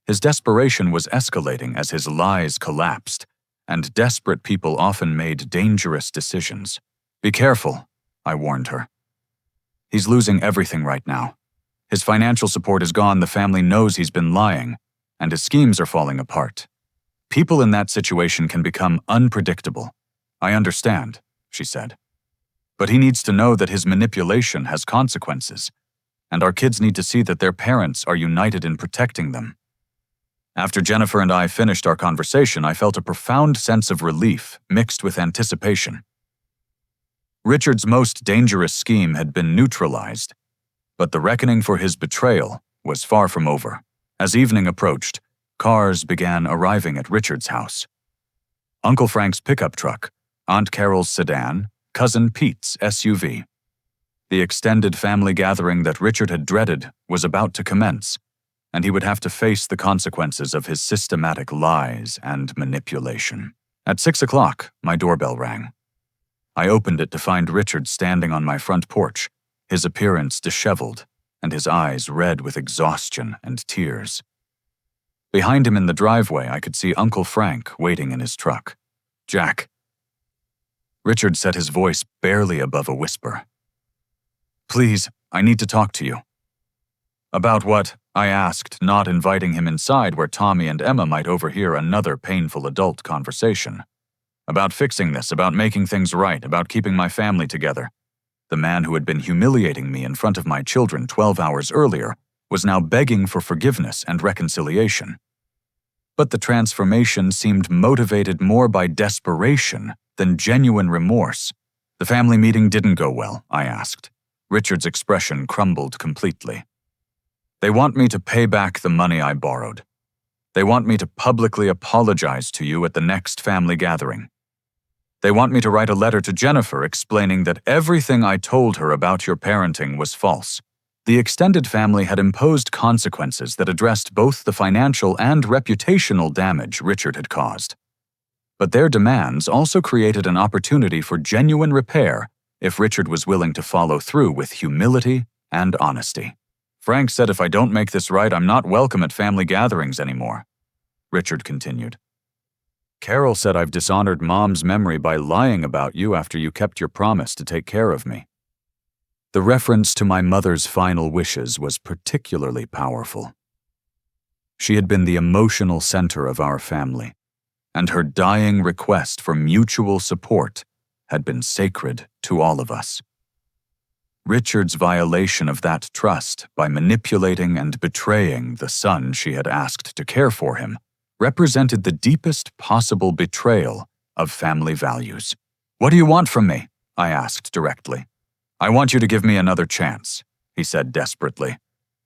His desperation was escalating as his lies collapsed, and desperate people often made dangerous decisions. Be careful, I warned her. He's losing everything right now. His financial support is gone, the family knows he's been lying, and his schemes are falling apart. People in that situation can become unpredictable. I understand, she said. But he needs to know that his manipulation has consequences, and our kids need to see that their parents are united in protecting them. After Jennifer and I finished our conversation, I felt a profound sense of relief mixed with anticipation. Richard's most dangerous scheme had been neutralized, but the reckoning for his betrayal was far from over. As evening approached, cars began arriving at Richard's house. Uncle Frank's pickup truck, Aunt Carol's sedan, Cousin Pete's SUV. The extended family gathering that Richard had dreaded was about to commence, and he would have to face the consequences of his systematic lies and manipulation. At 6 o'clock, my doorbell rang. I opened it to find Richard standing on my front porch, his appearance disheveled and his eyes red with exhaustion and tears. Behind him in the driveway, I could see Uncle Frank waiting in his truck. "Jack." Richard set his voice barely above a whisper. "Please, I need to talk to you." "About what?" I asked, not inviting him inside where Tommy and Emma might overhear another painful adult conversation. "About fixing this, about making things right, about keeping my family together." The man who had been humiliating me in front of my children 12 hours earlier was now begging for forgiveness and reconciliation. But the transformation seemed motivated more by desperation than genuine remorse. "The family meeting didn't go well," I asked. Richard's expression crumbled completely. "They want me to pay back the money I borrowed. They want me to publicly apologize to you at the next family gathering. They want me to write a letter to Jennifer explaining that everything I told her about your parenting was false." The extended family had imposed consequences that addressed both the financial and reputational damage Richard had caused. But their demands also created an opportunity for genuine repair if Richard was willing to follow through with humility and honesty. "Frank said if I don't make this right, I'm not welcome at family gatherings anymore," Richard continued. "Carol said I've dishonored Mom's memory by lying about you after you kept your promise to take care of me." The reference to my mother's final wishes was particularly powerful. She had been the emotional center of our family, and her dying request for mutual support had been sacred to all of us. Richard's violation of that trust by manipulating and betraying the son she had asked to care for him represented the deepest possible betrayal of family values. "What do you want from me?" I asked directly. "I want you to give me another chance," he said desperately.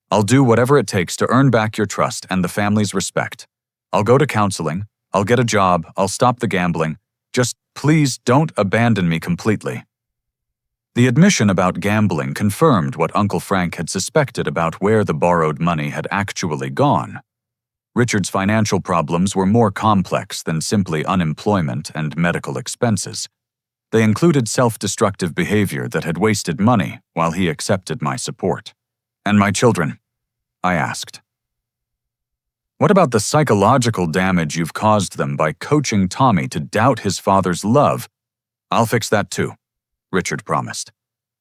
"I'll do whatever it takes to earn back your trust and the family's respect. I'll go to counseling, I'll get a job, I'll stop the gambling. Just please don't abandon me completely." The admission about gambling confirmed what Uncle Frank had suspected about where the borrowed money had actually gone. Richard's financial problems were more complex than simply unemployment and medical expenses. They included self-destructive behavior that had wasted money while he accepted my support. "And my children?" I asked. "What about the psychological damage you've caused them by coaching Tommy to doubt his father's love?" "I'll fix that too," Richard promised.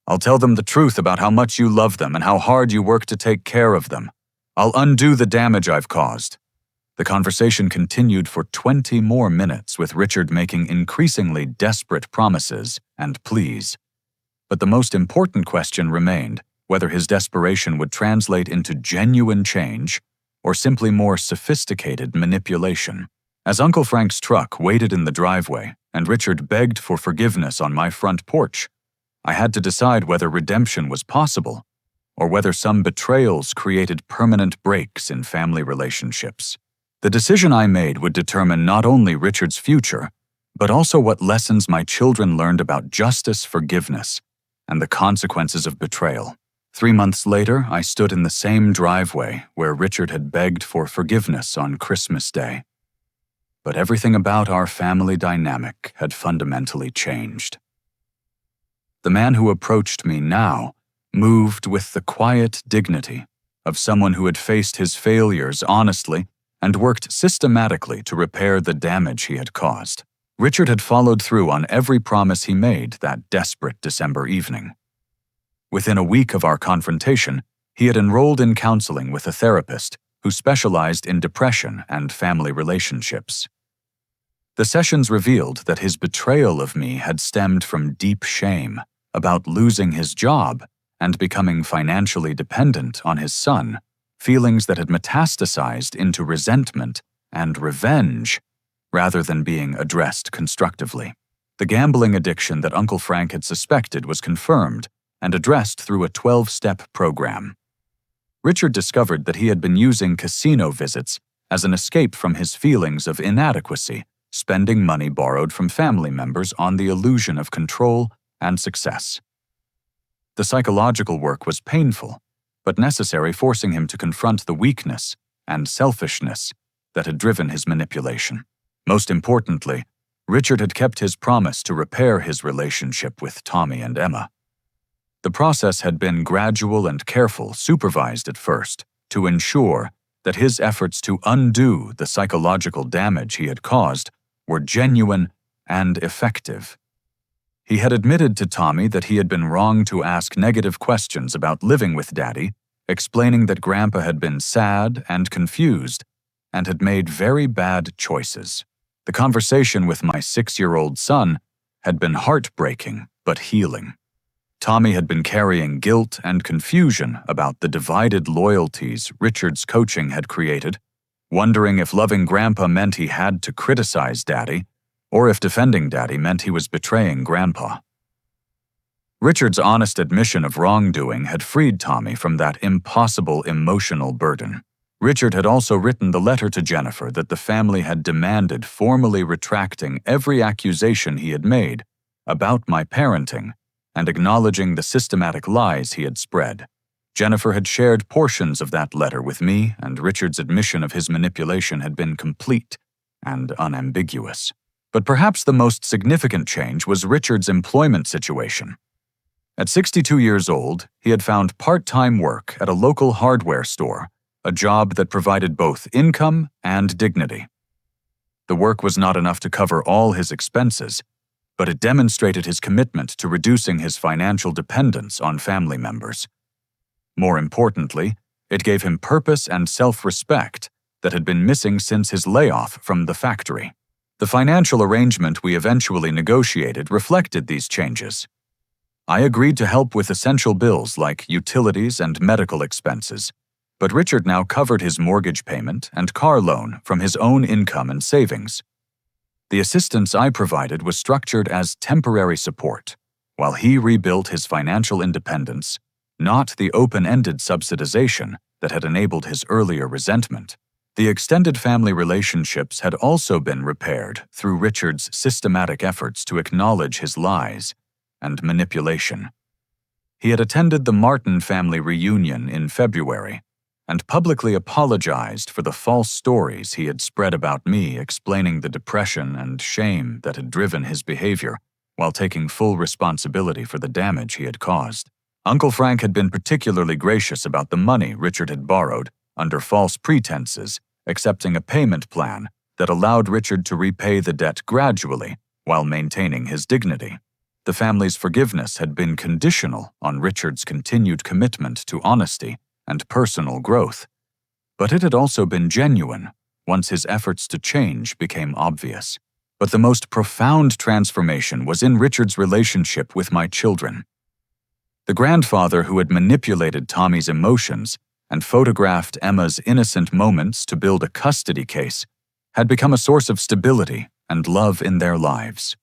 "I'll tell them the truth about how much you love them and how hard you work to take care of them. I'll undo the damage I've caused." The conversation continued for 20 more minutes with Richard making increasingly desperate promises and pleas. But the most important question remained whether his desperation would translate into genuine change or simply more sophisticated manipulation. As Uncle Frank's truck waited in the driveway and Richard begged for forgiveness on my front porch, I had to decide whether redemption was possible or whether some betrayals created permanent breaks in family relationships. The decision I made would determine not only Richard's future, but also what lessons my children learned about justice, forgiveness, and the consequences of betrayal. 3 months later, I stood in the same driveway where Richard had begged for forgiveness on Christmas Day. But everything about our family dynamic had fundamentally changed. The man who approached me now moved with the quiet dignity of someone who had faced his failures honestly and worked systematically to repair the damage he had caused. Richard had followed through on every promise he made that desperate December evening. Within a week of our confrontation, he had enrolled in counseling with a therapist who specialized in depression and family relationships. The sessions revealed that his betrayal of me had stemmed from deep shame about losing his job and becoming financially dependent on his son, feelings that had metastasized into resentment and revenge rather than being addressed constructively. The gambling addiction that Uncle Frank had suspected was confirmed and addressed through a 12-step program. Richard discovered that he had been using casino visits as an escape from his feelings of inadequacy, spending money borrowed from family members on the illusion of control and success. The psychological work was painful, but necessary, forcing him to confront the weakness and selfishness that had driven his manipulation. Most importantly, Richard had kept his promise to repair his relationship with Tommy and Emma. The process had been gradual and careful, supervised at first, to ensure that his efforts to undo the psychological damage he had caused were genuine and effective. He had admitted to Tommy that he had been wrong to ask negative questions about living with Daddy, explaining that Grandpa had been sad and confused and had made very bad choices. The conversation with my 6-year-old son had been heartbreaking but healing. Tommy had been carrying guilt and confusion about the divided loyalties Richard's coaching had created, wondering if loving Grandpa meant he had to criticize Daddy, or if defending Daddy meant he was betraying Grandpa. Richard's honest admission of wrongdoing had freed Tommy from that impossible emotional burden. Richard had also written the letter to Jennifer that the family had demanded, formally retracting every accusation he had made about my parenting and acknowledging the systematic lies he had spread. Jennifer had shared portions of that letter with me, and Richard's admission of his manipulation had been complete and unambiguous. But perhaps the most significant change was Richard's employment situation. At 62 years old, he had found part-time work at a local hardware store, a job that provided both income and dignity. The work was not enough to cover all his expenses, but it demonstrated his commitment to reducing his financial dependence on family members. More importantly, it gave him purpose and self-respect that had been missing since his layoff from the factory. The financial arrangement we eventually negotiated reflected these changes. I agreed to help with essential bills like utilities and medical expenses, but Richard now covered his mortgage payment and car loan from his own income and savings. The assistance I provided was structured as temporary support, while he rebuilt his financial independence, not the open-ended subsidization that had enabled his earlier resentment. The extended family relationships had also been repaired through Richard's systematic efforts to acknowledge his lies and manipulation. He had attended the Martin family reunion in February and publicly apologized for the false stories he had spread about me, explaining the depression and shame that had driven his behavior, while taking full responsibility for the damage he had caused. Uncle Frank had been particularly gracious about the money Richard had borrowed under false pretenses, accepting a payment plan that allowed Richard to repay the debt gradually while maintaining his dignity. The family's forgiveness had been conditional on Richard's continued commitment to honesty and personal growth, but it had also been genuine once his efforts to change became obvious. But the most profound transformation was in Richard's relationship with my children. The grandfather who had manipulated Tommy's emotions and photographed Emma's innocent moments to build a custody case had become a source of stability and love in their lives.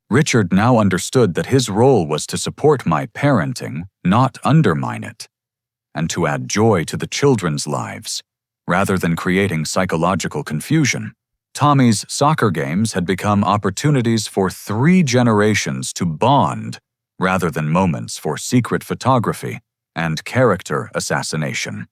Richard now understood that his role was to support my parenting, not undermine it, and to add joy to the children's lives, rather than creating psychological confusion. Tommy's soccer games had become opportunities for 3 generations to bond rather than moments for secret photography and character assassination.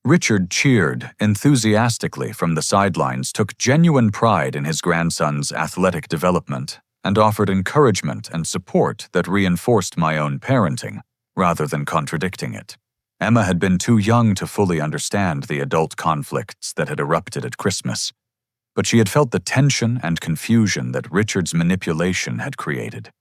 Richard cheered enthusiastically from the sidelines, took genuine pride in his grandson's athletic development, and offered encouragement and support that reinforced my own parenting rather than contradicting it. Emma had been too young to fully understand the adult conflicts that had erupted at Christmas, but she had felt the tension and confusion that Richard's manipulation had created.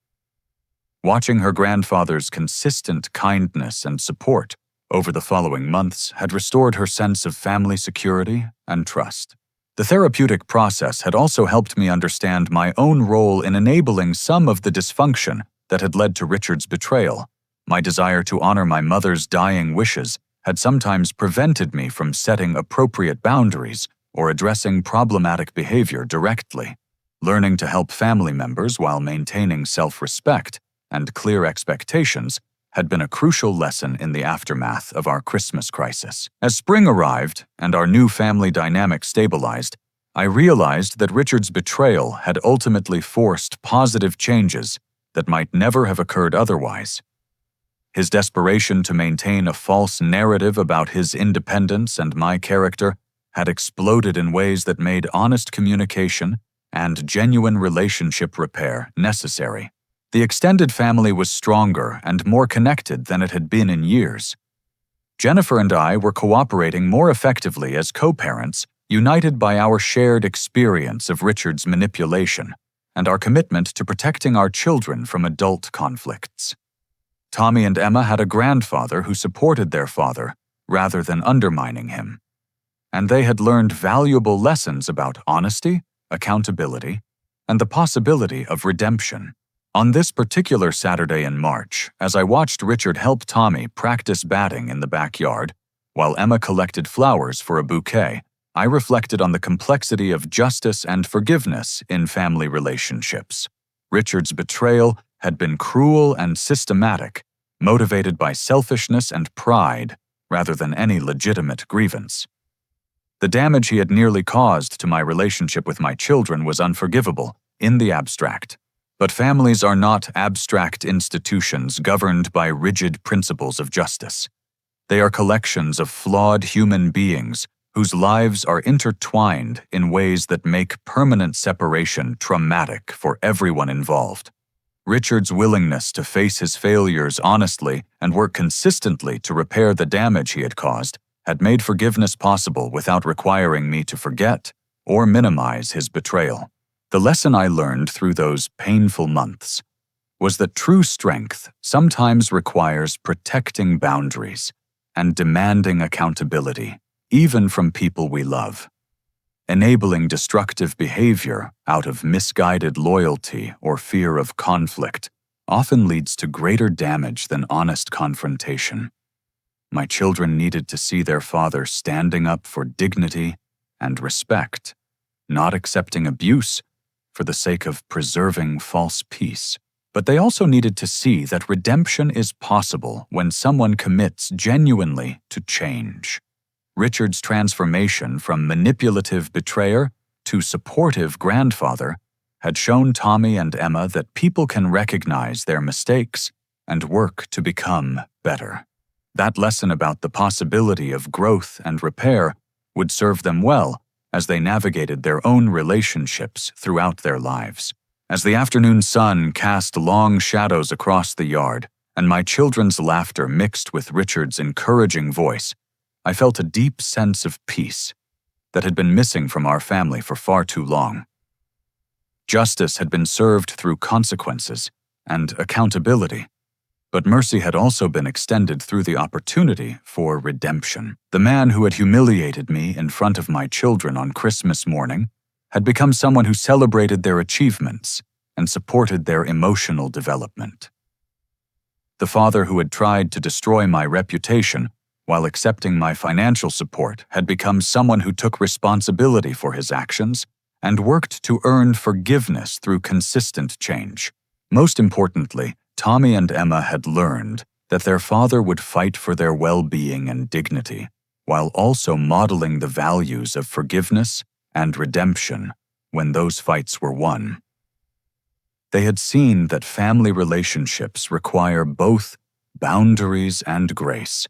Watching her grandfather's consistent kindness and support over the following months had restored her sense of family security and trust. The therapeutic process had also helped me understand my own role in enabling some of the dysfunction that had led to Richard's betrayal. My desire to honor my mother's dying wishes had sometimes prevented me from setting appropriate boundaries or addressing problematic behavior directly. Learning to help family members while maintaining self-respect and clear expectations had been a crucial lesson in the aftermath of our Christmas crisis. As spring arrived and our new family dynamic stabilized, I realized that Richard's betrayal had ultimately forced positive changes that might never have occurred otherwise. His desperation to maintain a false narrative about his independence and my character had exploded in ways that made honest communication and genuine relationship repair necessary. The extended family was stronger and more connected than it had been in years. Jennifer and I were cooperating more effectively as co-parents, united by our shared experience of Richard's manipulation and our commitment to protecting our children from adult conflicts. Tommy and Emma had a grandfather who supported their father rather than undermining him, and they had learned valuable lessons about honesty, accountability, and the possibility of redemption. On this particular Saturday in March, as I watched Richard help Tommy practice batting in the backyard, while Emma collected flowers for a bouquet, I reflected on the complexity of justice and forgiveness in family relationships. Richard's betrayal had been cruel and systematic, motivated by selfishness and pride rather than any legitimate grievance. The damage he had nearly caused to my relationship with my children was unforgivable in the abstract. But families are not abstract institutions governed by rigid principles of justice. They are collections of flawed human beings whose lives are intertwined in ways that make permanent separation traumatic for everyone involved. Richard's willingness to face his failures honestly and work consistently to repair the damage he had caused had made forgiveness possible without requiring me to forget or minimize his betrayal. The lesson I learned through those painful months was that true strength sometimes requires protecting boundaries and demanding accountability, even from people we love. Enabling destructive behavior out of misguided loyalty or fear of conflict often leads to greater damage than honest confrontation. My children needed to see their father standing up for dignity and respect, not accepting abuse for the sake of preserving false peace. But they also needed to see that redemption is possible when someone commits genuinely to change. Richard's transformation from manipulative betrayer to supportive grandfather had shown Tommy and Emma that people can recognize their mistakes and work to become better. That lesson about the possibility of growth and repair would serve them well as they navigated their own relationships throughout their lives. As the afternoon sun cast long shadows across the yard, and my children's laughter mixed with Richard's encouraging voice, I felt a deep sense of peace that had been missing from our family for far too long. Justice had been served through consequences and accountability, but mercy had also been extended through the opportunity for redemption. The man who had humiliated me in front of my children on Christmas morning had become someone who celebrated their achievements and supported their emotional development. The father who had tried to destroy my reputation while accepting my financial support had become someone who took responsibility for his actions and worked to earn forgiveness through consistent change. Most importantly, Tommy and Emma had learned that their father would fight for their well-being and dignity, while also modeling the values of forgiveness and redemption when those fights were won. They had seen that family relationships require both boundaries and grace,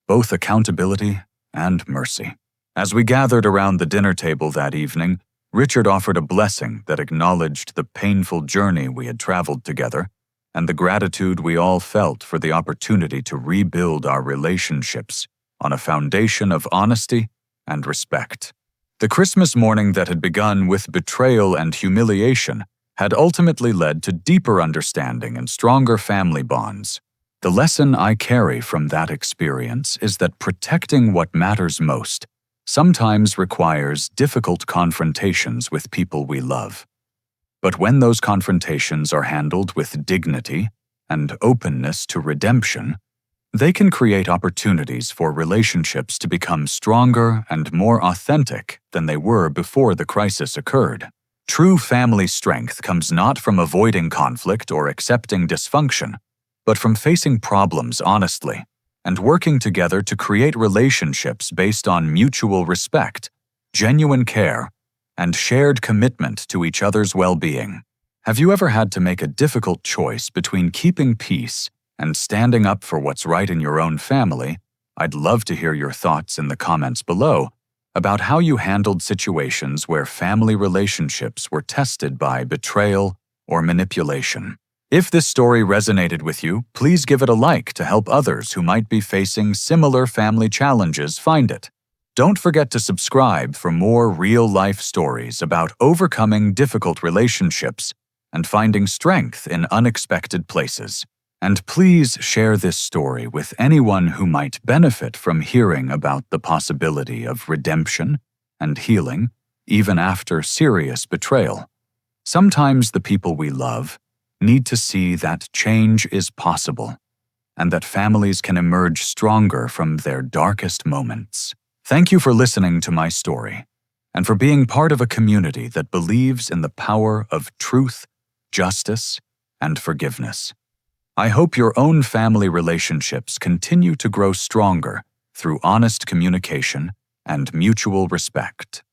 both accountability and mercy. As we gathered around the dinner table that evening, Richard offered a blessing that acknowledged the painful journey we had traveled together and the gratitude we all felt for the opportunity to rebuild our relationships on a foundation of honesty and respect. The Christmas morning that had begun with betrayal and humiliation had ultimately led to deeper understanding and stronger family bonds. The lesson I carry from that experience is that protecting what matters most sometimes requires difficult confrontations with people we love. But when those confrontations are handled with dignity and openness to redemption, they can create opportunities for relationships to become stronger and more authentic than they were before the crisis occurred. True family strength comes not from avoiding conflict or accepting dysfunction, but from facing problems honestly and working together to create relationships based on mutual respect, genuine care, and shared commitment to each other's well-being. Have you ever had to make a difficult choice between keeping peace and standing up for what's right in your own family? I'd love to hear your thoughts in the comments below, about how you handled situations where family relationships were tested by betrayal or manipulation. If this story resonated with you, please give it a like to help others who might be facing similar family challenges find it. Don't forget to subscribe for more real-life stories about overcoming difficult relationships and finding strength in unexpected places. And please share this story with anyone who might benefit from hearing about the possibility of redemption and healing, even after serious betrayal. Sometimes the people we love need to see that change is possible and that families can emerge stronger from their darkest moments. Thank you for listening to my story and for being part of a community that believes in the power of truth, justice, and forgiveness. I hope your own family relationships continue to grow stronger through honest communication and mutual respect.